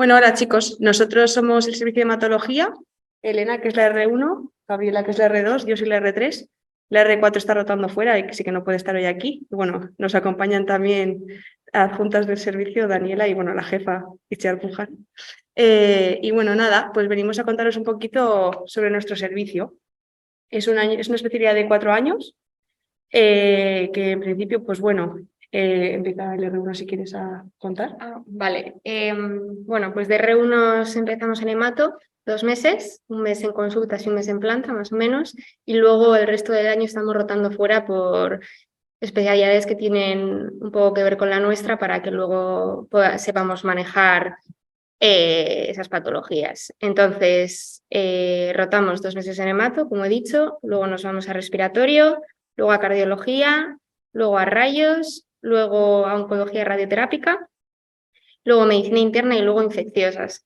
Bueno, hola chicos, nosotros somos el servicio de hematología, Elena que es la R1, Gabriela que es la R2, yo soy la R3, la R4 está rotando fuera y sí que no puede estar hoy aquí. Y bueno, nos acompañan también adjuntas del servicio Daniela y bueno, la jefa Itziar Pujar. Y bueno, nada, pues venimos a contaros un poquito sobre nuestro servicio. Es una especialidad de 4 años, que en principio, pues bueno, empieza el R1 si quieres a contar. Vale, bueno, pues de R1 empezamos en hemato 2 meses, un mes en consultas y un mes en planta, más o menos, y luego el resto del año estamos rotando fuera por especialidades que tienen un poco que ver con la nuestra para que luego sepamos manejar esas patologías. Entonces, rotamos 2 meses en hemato, como he dicho, luego nos vamos a respiratorio, luego a cardiología, luego a rayos, luego a oncología radioterápica, luego medicina interna y luego infecciosas.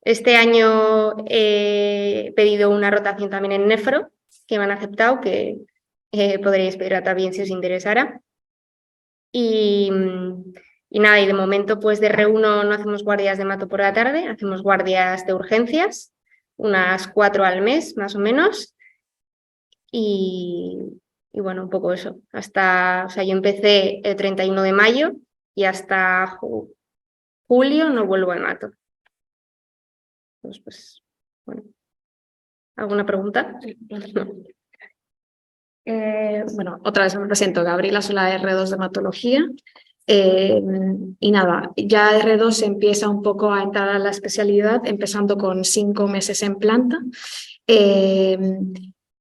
Este año he pedido una rotación también en nefro, que me han aceptado, que podréis pedirla también si os interesara. Y nada, y de momento pues de R1 no hacemos guardias de hemato por la tarde, hacemos guardias de urgencias, unas 4 al mes más o menos. Y bueno, un poco eso. O sea, yo empecé el 31 de mayo y hasta julio no vuelvo a hemato. Pues, bueno. ¿Alguna pregunta? No. Bueno, otra vez me presento, Gabriela, soy la R2 de hematología. Y nada, ya R2 empieza un poco a entrar a la especialidad, empezando con 5 meses en planta,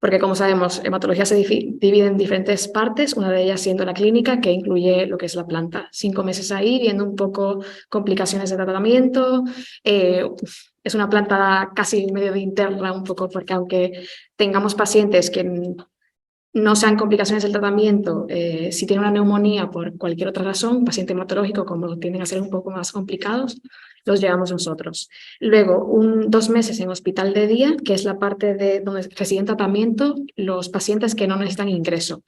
porque como sabemos, hematología se divide en diferentes partes, una de ellas siendo la clínica, que incluye lo que es la planta. 5 meses ahí, viendo un poco complicaciones de tratamiento. Es una planta casi medio de interna, un poco, porque aunque tengamos pacientes que no sean complicaciones del tratamiento, si tiene una neumonía por cualquier otra razón, paciente hematológico, como tienden a ser un poco más complicados, los llevamos nosotros. Luego, 2 meses en hospital de día, que es la parte de donde reciben tratamiento los pacientes que no necesitan ingreso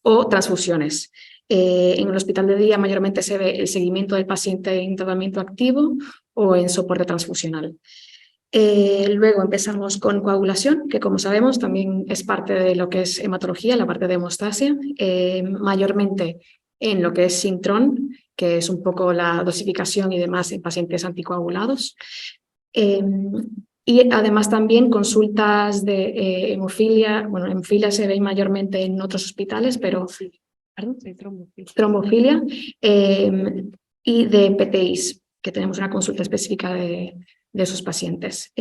o transfusiones. En el hospital de día mayormente se ve el seguimiento del paciente en tratamiento activo o en soporte transfusional. Luego empezamos con coagulación, que como sabemos también es parte de lo que es hematología, la parte de hemostasia, mayormente en lo que es Sintron, que es un poco la dosificación y demás en pacientes anticoagulados. Y además también consultas de hemofilia. Bueno, hemofilia se ve mayormente en otros hospitales, pero trombofilia y de PTIs, que tenemos una consulta específica de esos pacientes.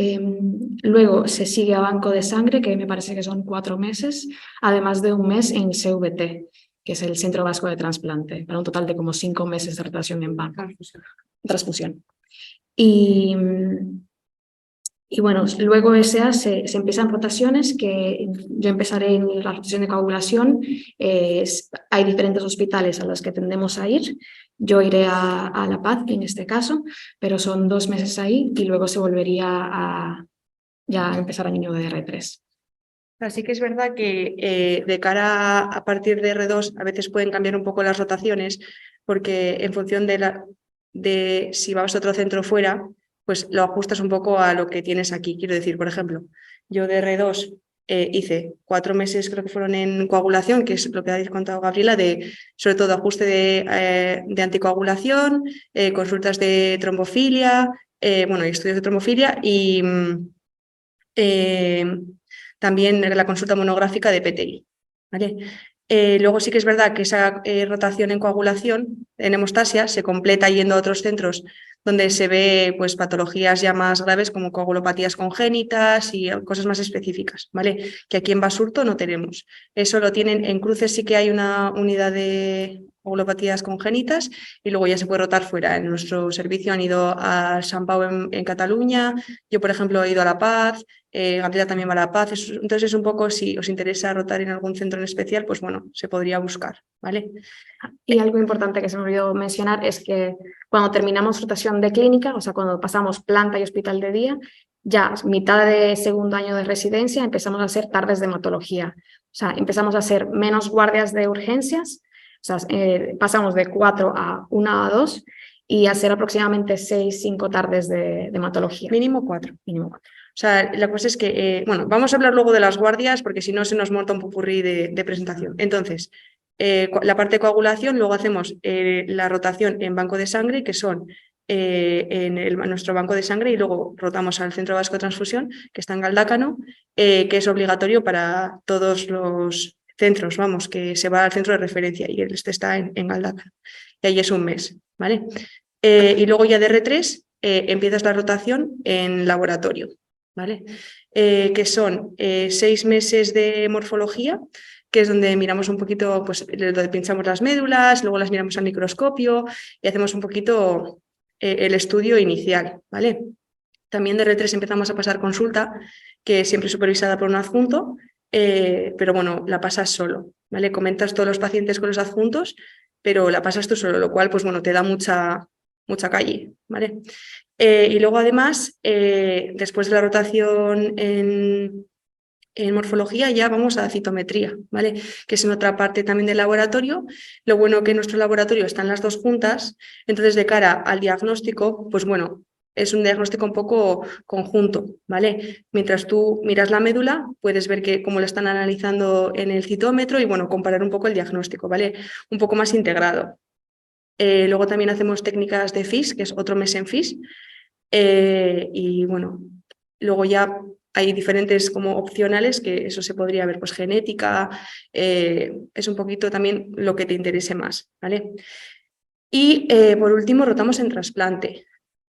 Luego se sigue a banco de sangre, que me parece que son 4 meses, además de un mes en CVT, que es el Centro Vasco de Trasplante, para un total de como 5 meses de rotación en banco. Transfusión. Y bueno, luego se empiezan rotaciones, que yo empezaré en la rotación de coagulación. Hay diferentes hospitales a los que tendemos a ir. Yo iré a La Paz en este caso, pero son 2 meses ahí y luego se volvería a ya empezar año de R3. Así que es verdad que de cara a partir de R2 a veces pueden cambiar un poco las rotaciones, porque en función de si vas a otro centro fuera, pues lo ajustas un poco a lo que tienes aquí. Quiero decir, por ejemplo, yo de R2 hice 4 meses, creo que fueron en coagulación, que es lo que habéis contado, Gabriela, sobre todo ajuste de anticoagulación, consultas de trombofilia, bueno, y estudios de trombofilia y también la consulta monográfica de PTI. ¿Vale? Luego sí que es verdad que esa rotación en coagulación, en hemostasia, se completa yendo a otros centros donde se ve pues, patologías ya más graves como coagulopatías congénitas y cosas más específicas, ¿vale? Que aquí en Basurto no tenemos. Eso lo tienen en Cruces, sí que hay una unidad de coagulopatías congénitas y luego ya se puede rotar fuera. En nuestro servicio han ido a Sant Pau en Cataluña, yo por ejemplo he ido a La Paz, Gabriela también va a La Paz. Entonces es un poco, si os interesa rotar en algún centro en especial, pues bueno, se podría buscar, ¿vale? Y algo importante que se me olvidó mencionar es que cuando terminamos rotación de clínica, o sea, cuando pasamos planta y hospital de día, ya mitad de segundo año de residencia empezamos a hacer tardes de hematología. O sea, empezamos a hacer menos guardias de urgencias, o sea, pasamos de 4 a 1 a 2 y hacer aproximadamente 6-5 tardes de hematología. Mínimo 4. Mínimo 4. O sea, la cosa es que, bueno, vamos a hablar luego de las guardias porque si no se nos monta un popurrí de presentación. Entonces, la parte de coagulación, luego hacemos la rotación en banco de sangre, que son nuestro banco de sangre, y luego rotamos al centro vasco de transfusión, que está en Galdácano, que es obligatorio para todos los centros, vamos, que se va al centro de referencia y este está en Galdácano. Y ahí es un mes, ¿vale? Y luego ya de R3 empiezas la rotación en laboratorio, ¿vale? Que son 6 meses de morfología, que es donde miramos un poquito, pues donde pinchamos las médulas, luego las miramos al microscopio y hacemos un poquito el estudio inicial, ¿vale? También de R3 empezamos a pasar consulta, que siempre es supervisada por un adjunto, pero bueno, la pasas solo, ¿vale? Comentas todos los pacientes con los adjuntos, pero la pasas tú solo, lo cual, pues bueno, te da mucha calle, ¿vale? Y luego además, después de la rotación en morfología ya vamos a citometría, ¿vale? Que es en otra parte también del laboratorio. Lo bueno que en nuestro laboratorio están las dos juntas, entonces de cara al diagnóstico, pues bueno, es un diagnóstico un poco conjunto, ¿vale? Mientras tú miras la médula, puedes ver cómo la están analizando en el citómetro y bueno, comparar un poco el diagnóstico, ¿vale? Un poco más integrado. Luego también hacemos técnicas de FIS, que es otro mes en FIS. Y bueno, luego ya hay diferentes como opcionales, que eso se podría ver, pues genética, es un poquito también lo que te interese más, ¿vale? Y por último rotamos en trasplante.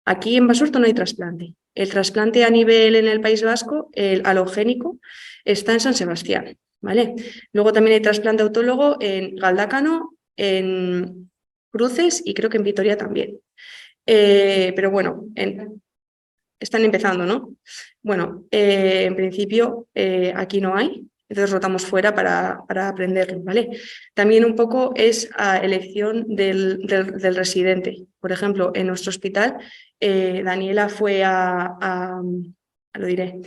Aquí en Basurto no hay trasplante. El trasplante a nivel en el País Vasco, el halogénico, está en San Sebastián, ¿vale? Luego también hay trasplante autólogo en Galdácano, en Cruces y creo que en Vitoria también. Pero bueno, están empezando, ¿no? Bueno, en principio aquí no hay, entonces rotamos fuera para aprenderlo, ¿vale? También un poco es a elección del residente. Por ejemplo, en nuestro hospital, Daniela fue lo diré,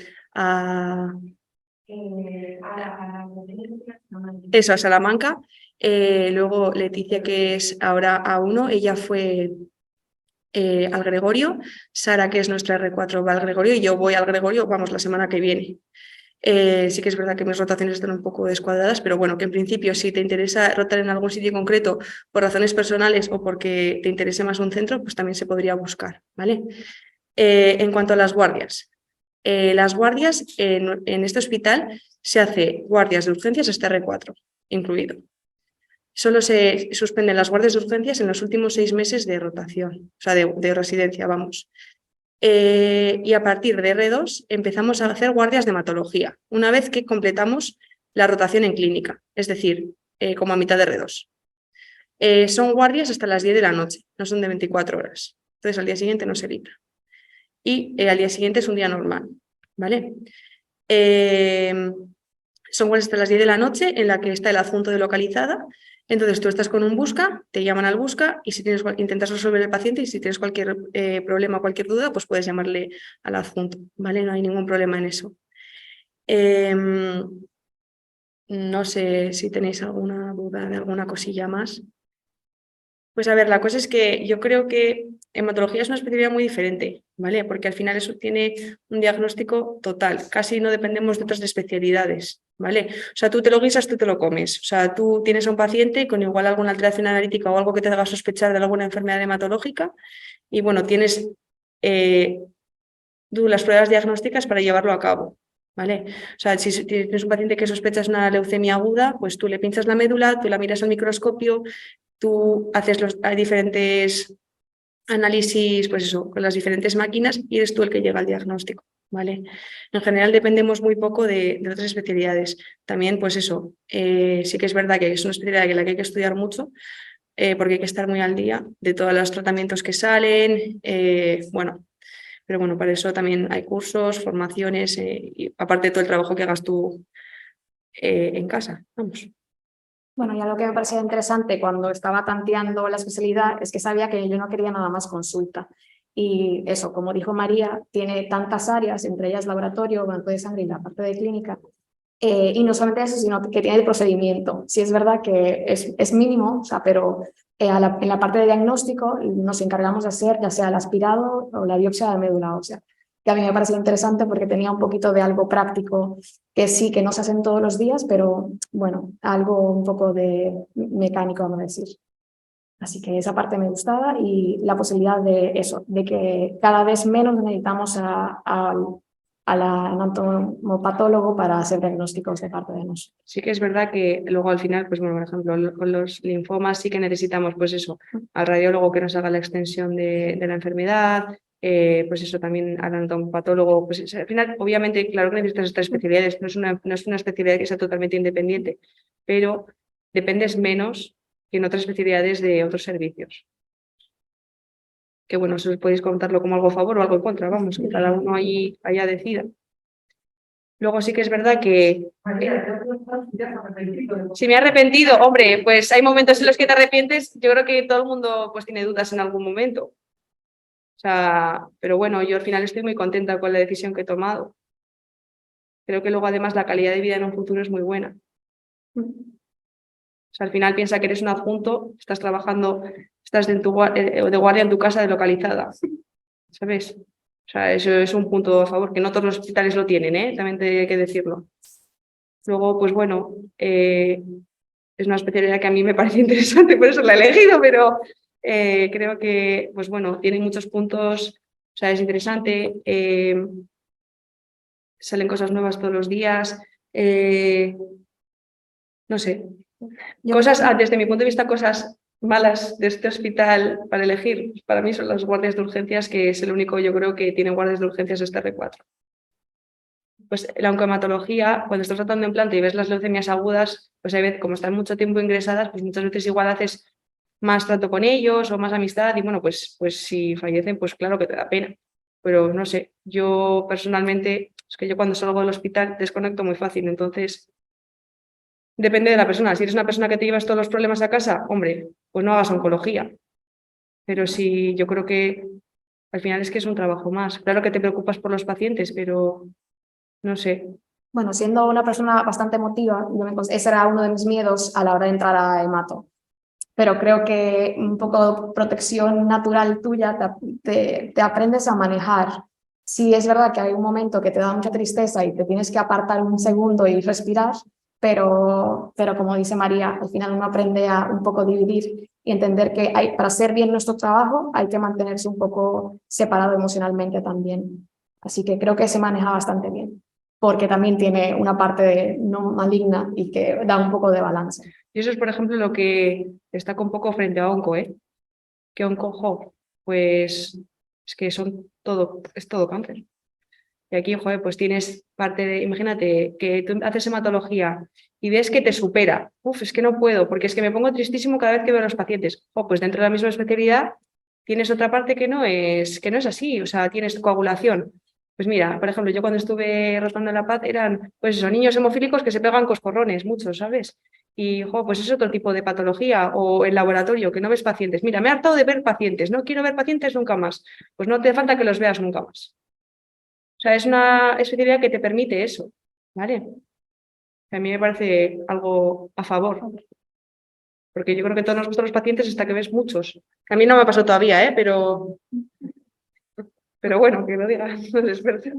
eso, a Salamanca. Luego Leticia, que es ahora A1, ella fue al Gregorio, Sara, que es nuestra R4, va al Gregorio y yo voy al Gregorio, vamos, la semana que viene. Sí que es verdad que mis rotaciones están un poco descuadradas, pero bueno, que en principio si te interesa rotar en algún sitio concreto por razones personales o porque te interese más un centro, pues también se podría buscar, ¿vale? En cuanto a las guardias en este hospital se hace guardias de urgencias hasta R4, incluido. Solo se suspenden las guardias de urgencias en los últimos 6 meses de rotación, o sea, de residencia, vamos. Y a partir de R2 empezamos a hacer guardias de hematología, una vez que completamos la rotación en clínica, es decir, como a mitad de R2. Son guardias hasta las 10 de la noche, no son de 24 horas. Entonces al día siguiente no se libra. Y al día siguiente es un día normal, ¿vale? Son guardias hasta las 10 de la noche en la que está el adjunto de localizada. Entonces tú estás con un busca, te llaman al busca y si intentas resolver el paciente y si tienes cualquier problema o cualquier duda, pues puedes llamarle al adjunto, ¿vale? No hay ningún problema en eso. No sé si tenéis alguna duda de alguna cosilla más. Pues a ver, la cosa es que yo creo que hematología es una especialidad muy diferente, ¿vale? Porque al final eso tiene un diagnóstico total, casi no dependemos de otras especialidades, ¿vale? O sea, tú te lo guisas, tú te lo comes. O sea, tú tienes a un paciente con igual alguna alteración analítica o algo que te haga sospechar de alguna enfermedad hematológica y bueno, tienes tú las pruebas diagnósticas para llevarlo a cabo, ¿vale? O sea, si tienes un paciente que sospechas una leucemia aguda, pues tú le pinchas la médula, tú la miras al microscopio, tú haces los diferentes análisis, pues eso, con las diferentes máquinas y eres tú el que llega al diagnóstico, ¿vale? En general dependemos muy poco de otras especialidades. También, pues eso, sí que es verdad que es una especialidad en la que hay que estudiar mucho, porque hay que estar muy al día de todos los tratamientos que salen, bueno, pero bueno, para eso también hay cursos, formaciones, y aparte de todo el trabajo que hagas tú en casa, vamos. Bueno, ya lo que me parecía interesante cuando estaba tanteando la especialidad es que sabía que yo no quería nada más consulta. Y eso, como dijo María, tiene tantas áreas, entre ellas laboratorio, banco de sangre y la parte de clínica. Y no solamente eso, sino que tiene el procedimiento. Sí es verdad que es mínimo, o sea, pero En la parte de diagnóstico nos encargamos de hacer ya sea el aspirado o la biopsia de médula ósea, que a mí me pareció interesante porque tenía un poquito de algo práctico que sí, que no se hacen todos los días, pero bueno, algo un poco de mecánico, vamos a decir. Así que esa parte me gustaba y la posibilidad de eso, de que cada vez menos necesitamos al anatomopatólogo para hacer diagnósticos de parte de nosotros. Sí que es verdad que luego al final, pues bueno, por ejemplo, con los linfomas sí que necesitamos, pues eso, al radiólogo que nos haga la extensión de la enfermedad, pues eso también al anatomopatólogo, pues al final, obviamente, claro que necesitas estas especialidades, no es una especialidad que sea totalmente independiente, pero dependes menos que en otras especialidades de otros servicios. Que bueno, eso podéis contarlo como algo a favor o algo en contra, vamos, que cada uno ahí allá decida. Luego sí que es verdad que si me he arrepentido, hombre, pues hay momentos en los que te arrepientes, yo creo que todo el mundo pues tiene dudas en algún momento. O sea, pero bueno, yo al final estoy muy contenta con la decisión que he tomado. Creo que luego además la calidad de vida en un futuro es muy buena. O sea, al final piensa que eres un adjunto, estás trabajando, estás de guardia en tu casa delocalizada, ¿sabes? O sea, eso es un punto a favor, que no todos los hospitales lo tienen, ¿eh? También hay que decirlo. Luego, pues bueno, es una especialidad que a mí me parece interesante, por eso la he elegido, pero creo que, pues bueno, tiene muchos puntos, o sea, es interesante, salen cosas nuevas todos los días, no sé, cosas, desde mi punto de vista, cosas malas de este hospital para elegir, para mí son las guardias de urgencias, que es el único, yo creo, que tiene guardias de urgencias este R4. Pues la oncohematología, cuando estás tratando en planta y ves las leucemias agudas, pues hay veces, como están mucho tiempo ingresadas, pues muchas veces igual haces más trato con ellos o más amistad y bueno, pues si fallecen, pues claro que te da pena. Pero no sé, yo personalmente, es que yo cuando salgo del hospital desconecto muy fácil, entonces depende de la persona. Si eres una persona que te llevas todos los problemas a casa, hombre, pues no hagas oncología. Pero sí, yo creo que al final es que es un trabajo más. Claro que te preocupas por los pacientes, pero no sé. Bueno, siendo una persona bastante emotiva, ese era uno de mis miedos a la hora de entrar a hemato. Pero creo que un poco de protección natural tuya te aprendes a manejar. Sí, es verdad que hay un momento que te da mucha tristeza y te tienes que apartar un segundo y respirar, pero como dice María, al final uno aprende a un poco dividir y entender que para hacer bien nuestro trabajo hay que mantenerse un poco separado emocionalmente también. Así que creo que se maneja bastante bien, porque también tiene una parte no maligna y que da un poco de balance. Y eso es, por ejemplo, lo que destaca un poco frente a onco, ¿eh? Que onco, jo, pues es que es todo cáncer. Y aquí, joder, pues tienes parte de, imagínate que tú haces hematología y ves que te supera. Uf, es que no puedo, porque es que me pongo tristísimo cada vez que veo a los pacientes. Pues dentro de la misma especialidad tienes otra parte que no es así, o sea, tienes coagulación. Pues mira, por ejemplo, yo cuando estuve rotando en La Paz eran, pues eso, niños hemofílicos que se pegan coscorrones, muchos, ¿sabes? Y, pues es otro tipo de patología, o el laboratorio, que no ves pacientes. Mira, me he hartado de ver pacientes, no quiero ver pacientes nunca más. Pues no te falta que los veas nunca más. O sea, es una especialidad que te permite eso, ¿vale? A mí me parece algo a favor, porque yo creo que todos nos gustan los pacientes hasta que ves muchos. A mí no me pasó todavía, ¿eh? Pero bueno, que lo digan los expertos.